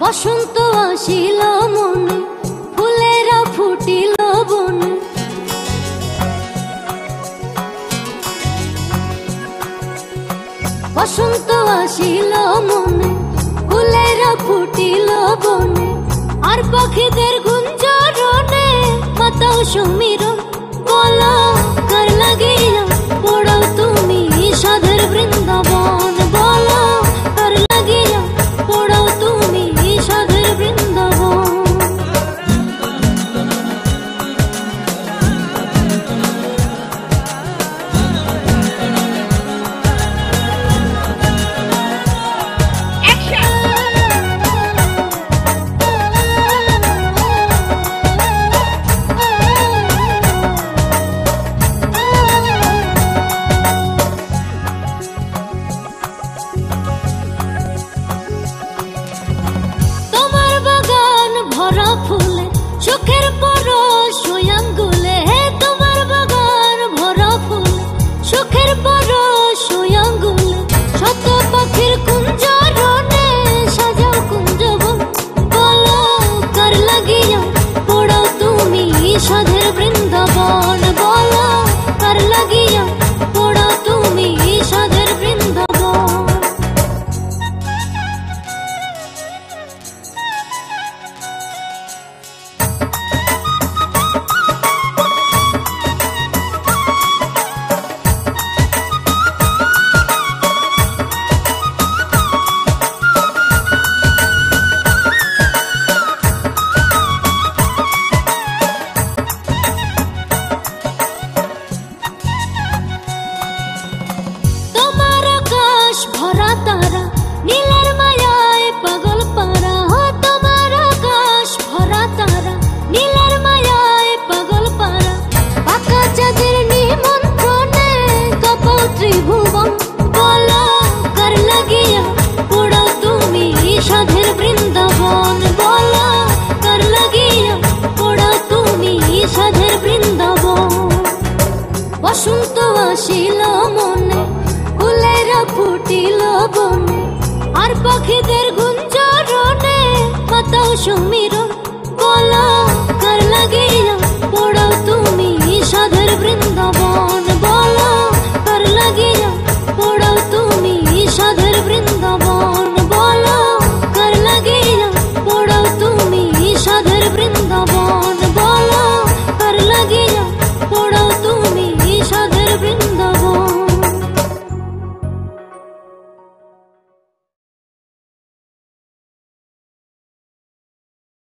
বসন্ত আসিল মনে, ফুলেরা ফুটিল বনে। বসন্ত আসিল মনে, ফুলেরা ফুটিল বনে। আর পাখিদের গুঞ্জরণে মাতাও সমীরণ। বলো কার লাগিয়া পড়াও তুমি সাধের বৃন্দাবন। বলো কার লাগিয়া পড়াও তুমি সাধের বৃন্দাবন। ফুলে সুখের পরশ আঙ্গুলে, তোমার বাগান ভরা ফুলে সুখের পরশ আঙ্গুলে। শত পাখির কুঞ্জরণে সাজাও কুঞ্জবন। বলো কার লাগিয়া পড়াও তুমি সাধের বৃন্দাবন। বলো কার লাগিয়া পড়াও তুমি সাধের বৃন্দাবন। ভরা তারা নীলের মায়ায় পাগল পারা। তোমার আকাশ ভরা তারা নীলের মায়ায় পাগল পারা। পাকা চাঁদের নিমন্ত্রণে কাঁপাও ত্রিভুবন। বলো কার লাগিয়া পড়াও তুমি সাধের বৃন্দাবন। বলো কার লাগিয়া পড়াও তুমি সাধের বৃন্দাবন। বসন্ত আসিল মনে, ফুলেরা ফুটিল বনে। আর পাখিদের গুঞ্জরণে মাতাও সমীরণ।